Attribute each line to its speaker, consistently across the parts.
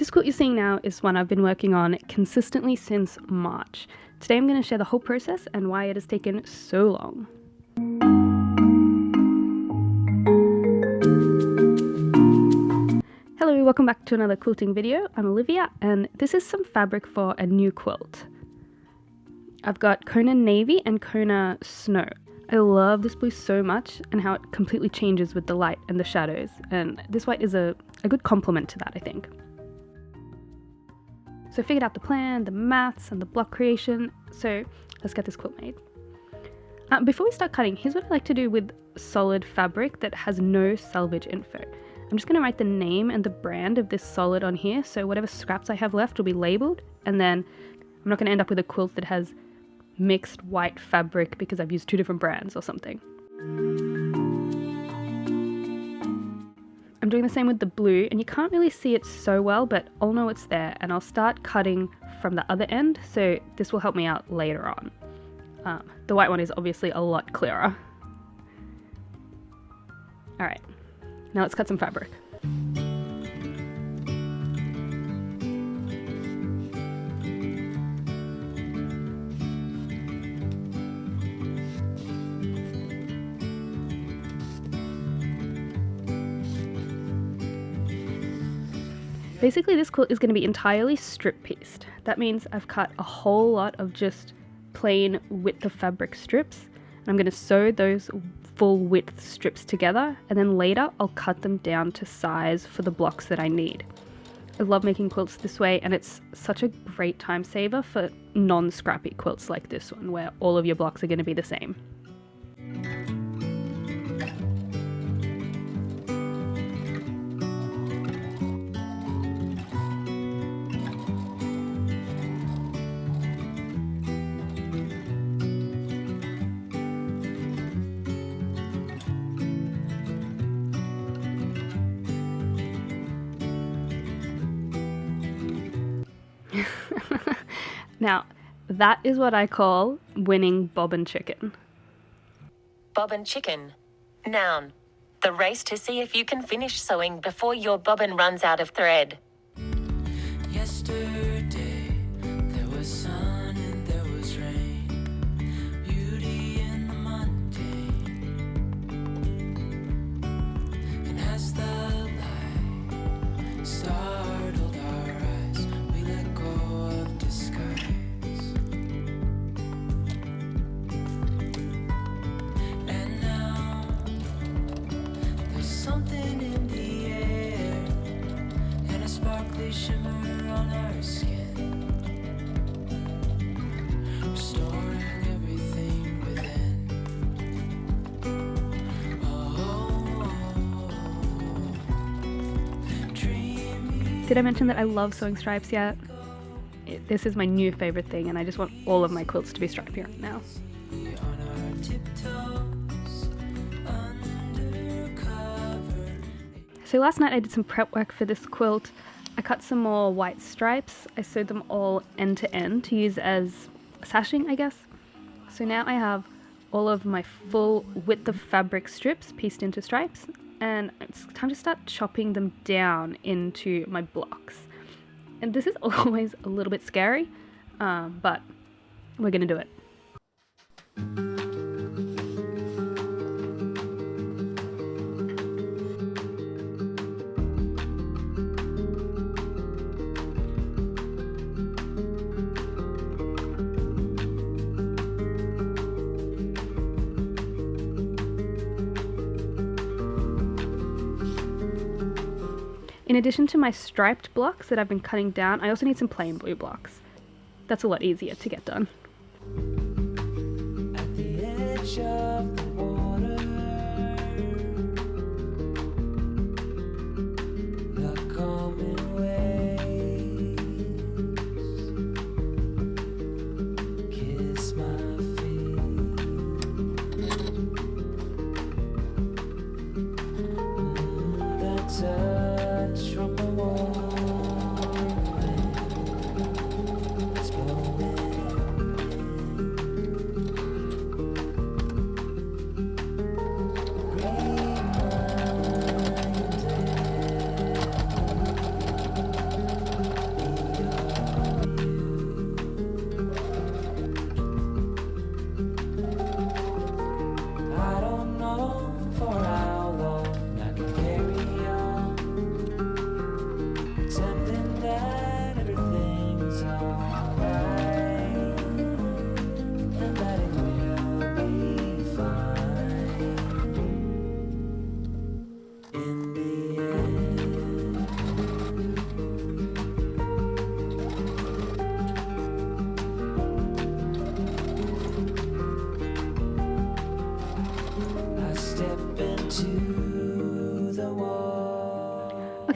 Speaker 1: This quilt you're seeing now is one I've been working on consistently since March. Today I'm going to share the whole process and why it has taken so long. Hello, welcome back to another quilting video. I'm Olivia and this is some fabric for a new quilt. I've got Kona Navy and Kona Snow. I love this blue so much and how it completely changes with the light and the shadows, and this white is a good complement to that, I think. So I figured out the plan, the maths and the block creation, so let's get this quilt made. Before we start cutting, here's what I like to do with solid fabric that has no salvage info. I'm just going to write the name and the brand of this solid on here, so whatever scraps I have left will be labelled, and then I'm not going to end up with a quilt that has mixed white fabric because I've used two different brands or something. I'm doing the same with the blue, and you can't really see it so well, but I'll know it's there, and I'll start cutting from the other end, so this will help me out later on. The white one is obviously a lot clearer. Alright, now let's cut some fabric. Basically, this quilt is going to be entirely strip pieced. That means I've cut a whole lot of just plain width of fabric strips, and I'm going to sew those full width strips together, and then later I'll cut them down to size for the blocks that I need. I love making quilts this way, and it's such a great time saver for non-scrappy quilts like this one, where all of your blocks are going to be the same. Now, that is what I call winning bobbin chicken.
Speaker 2: Bobbin chicken. Noun. The race to see if you can finish sewing before your bobbin runs out of thread.
Speaker 3: Yesterday, there was sun and there was rain. Beauty in the mundane. And as the light startled our eyes, we let go of disguise. And now there's something in the air and a sparkly shimmer on our skin, restoring everything within. Dreamy.
Speaker 1: Did I mention that I love sewing stripes yet? This is my new favorite thing, and I just want all of my quilts to be stripy right now.
Speaker 3: On our tiptoes, undercover.
Speaker 1: So last night I did some prep work for this quilt. I cut some more white stripes. I sewed them all end to end to use as sashing, I guess. So now I have all of my full width of fabric strips pieced into stripes, and it's time to start chopping them down into my blocks. And this is always a little bit scary, but we're gonna do it. In addition to my striped blocks that I've been cutting down, I also need some plain blue blocks. That's a lot easier to get done.
Speaker 3: At the edge of the water, the coming waves kiss my feet. The touch from the warm wind is blowing.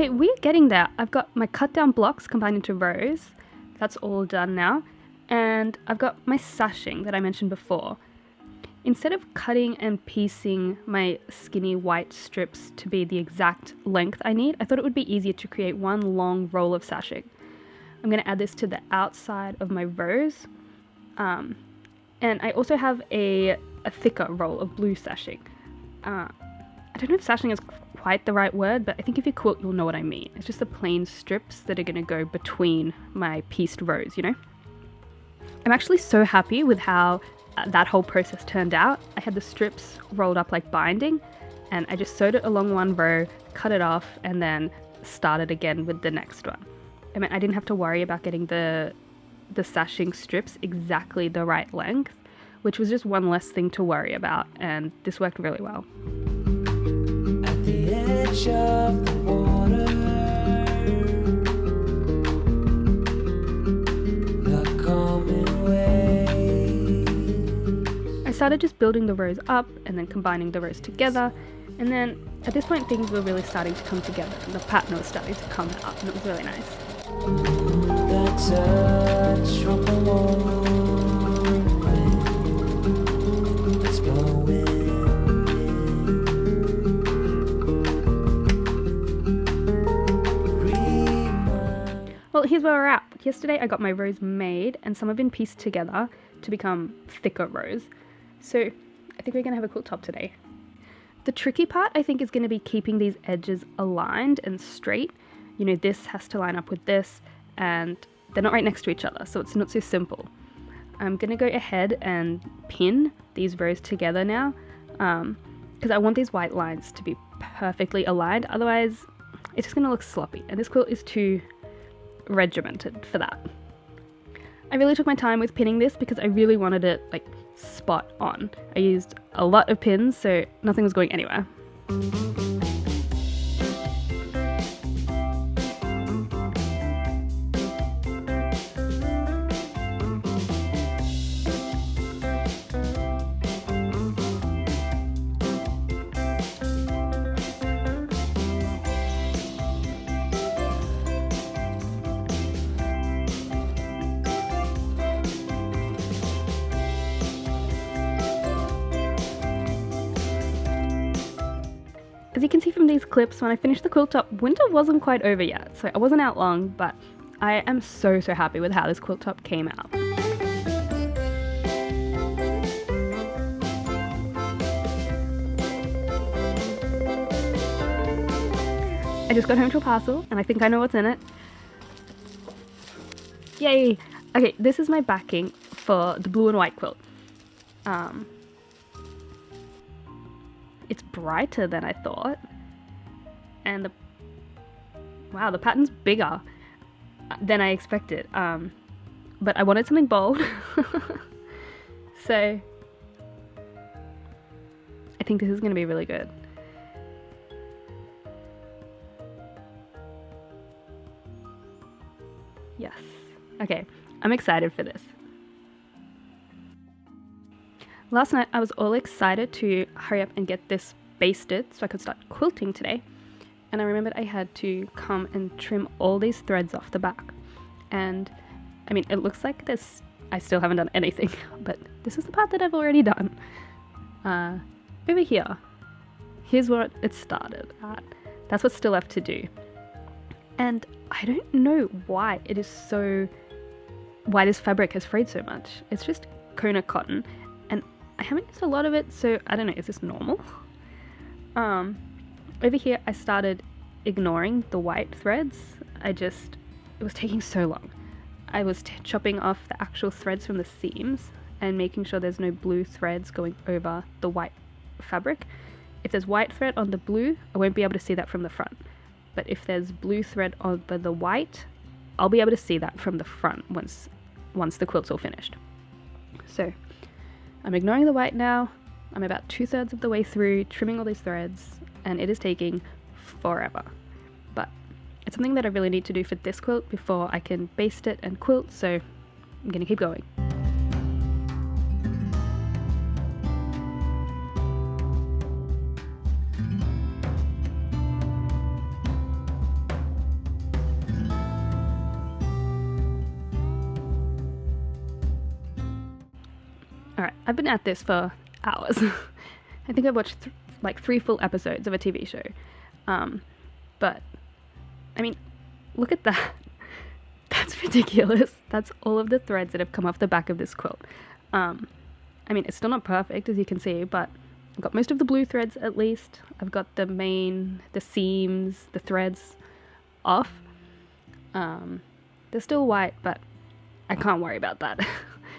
Speaker 1: Okay, we're getting there. I've got my cut down blocks combined into rows. That's all done now. And I've got my sashing that I mentioned before. Instead of cutting and piecing my skinny white strips to be the exact length I need, I thought it would be easier to create one long roll of sashing. I'm going to add this to the outside of my rows. And I also have a thicker roll of blue sashing. I don't know if sashing is quite the right word, but I think if you quilt, you'll know what I mean. It's just the plain strips that are going to go between my pieced rows, you know? I'm actually so happy with how that whole process turned out. I had the strips rolled up like binding, and I just sewed it along one row, cut it off, and then started again with the next one. I mean, I didn't have to worry about getting the sashing strips exactly the right length, which was just one less thing to worry about, and this worked really well.
Speaker 3: At the edge of the water, the coming waves.
Speaker 1: I started just building the rows up and then combining the rows together, and then at this point things were really starting to come together and the pattern was starting to come out, and it was really nice.
Speaker 3: The touch from the warm wind that's blowing in.
Speaker 1: Well, here's where we're at. Yesterday I got my rows made and some have been pieced together to become thicker rows. So I think we're going to have a quilt top today. The tricky part I think is going to be keeping these edges aligned and straight. You know, this has to line up with this and they're not right next to each other, so it's not so simple. I'm going to go ahead and pin these rows together now because I want these white lines to be perfectly aligned, otherwise it's just going to look sloppy and this quilt is too regimented for that. I really took my time with pinning this because I really wanted it like spot on. I used a lot of pins so nothing was going anywhere. As you can see from these clips, when I finished the quilt top, winter wasn't quite over yet, so I wasn't out long, but I am so happy with how this quilt top came out. I just got home to a parcel, and I think I know what's in it. Yay! Okay, this is my backing for the blue and white quilt. It's brighter than I thought, and wow, the pattern's bigger than I expected, but I wanted something bold, so I think this is going to be really good. Yes, okay, I'm excited for this. Last night I was all excited to hurry up and get this basted so I could start quilting today, and I remembered I had to come and trim all these threads off the back, and I mean it looks like this, I still haven't done anything, but this is the part that I've already done. Over here's where it started at. That's what's still left to do, and I don't know why this fabric has frayed so much. It's just Kona cotton, and I haven't used a lot of it, so I don't know, is this normal? Over here I started ignoring the white threads. It was taking so long. I was chopping off the actual threads from the seams and making sure there's no blue threads going over the white fabric. If there's white thread on the blue, I won't be able to see that from the front. But if there's blue thread over the white, I'll be able to see that from the front once the quilt's all finished. So I'm ignoring the white now. I'm about 2/3 of the way through trimming all these threads, and it is taking forever. But it's something that I really need to do for this quilt before I can baste it and quilt, so I'm gonna keep going. Alright, I've been at this for hours. I think I've watched like 3 full episodes of a TV show. But, I mean, look at that. That's ridiculous. That's all of the threads that have come off the back of this quilt. I mean, it's still not perfect, as you can see, but I've got most of the blue threads at least. I've got the seams, the threads off. They're still white, but I can't worry about that.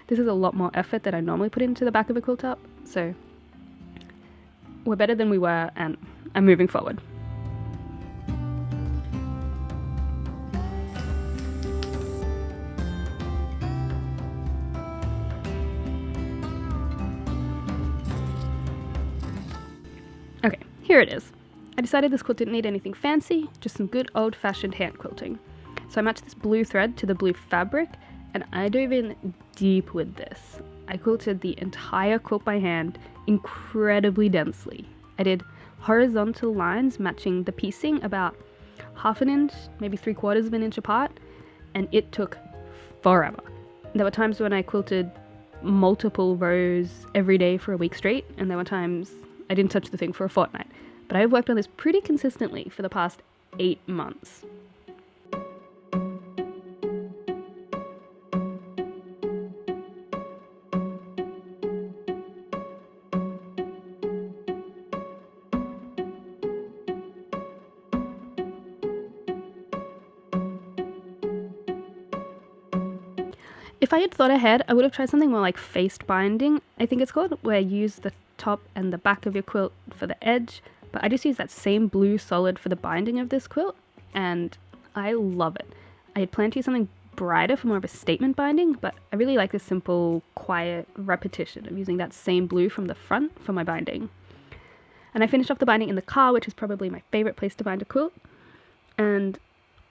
Speaker 1: This is a lot more effort that I normally put into the back of a quilt top, so we're better than we were, and I'm moving forward. Okay, here it is. I decided this quilt didn't need anything fancy, just some good old-fashioned hand quilting. So I matched this blue thread to the blue fabric, and I dove in deep with this. I quilted the entire quilt by hand incredibly densely. I did horizontal lines matching the piecing about 1/2 inch, maybe 3/4 inch apart, and it took forever. There were times when I quilted multiple rows every day for a week straight, and there were times I didn't touch the thing for a fortnight. But I've worked on this pretty consistently for the past 8 months. If I had thought ahead, I would have tried something more like faced binding, I think it's called, where you use the top and the back of your quilt for the edge, but I just use that same blue solid for the binding of this quilt, and I love it. I had planned to use something brighter for more of a statement binding, but I really like the simple, quiet repetition of using that same blue from the front for my binding. And I finished off the binding in the car, which is probably my favorite place to bind a quilt, and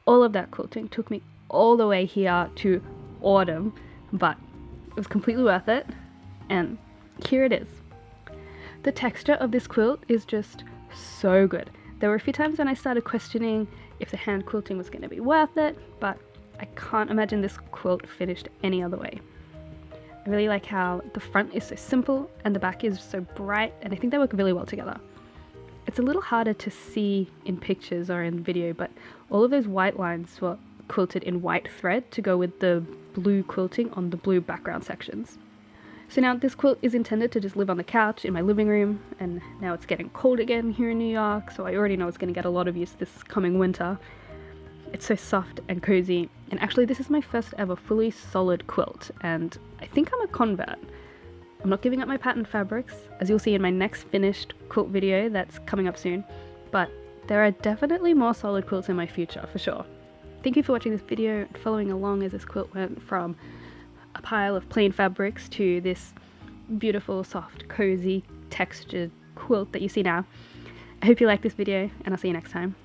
Speaker 1: all of that quilting took me all the way here to autumn, but it was completely worth it, and here it is. The texture of this quilt is just so good. There were a few times when I started questioning if the hand quilting was going to be worth it, but I can't imagine this quilt finished any other way. I really like how the front is so simple and the back is so bright, and I think they work really well together. It's a little harder to see in pictures or in video, but all of those white lines were quilted in white thread to go with the blue quilting on the blue background sections. So now this quilt is intended to just live on the couch in my living room, and now it's getting cold again here in New York, so I already know it's going to get a lot of use this coming winter. It's so soft and cozy, and actually this is my first ever fully solid quilt, and I think I'm a convert. I'm not giving up my pattern fabrics, as you'll see in my next finished quilt video that's coming up soon, but there are definitely more solid quilts in my future, for sure. Thank you for watching this video and following along as this quilt went from a pile of plain fabrics to this beautiful, soft, cozy, textured quilt that you see now. I hope you like this video, and I'll see you next time.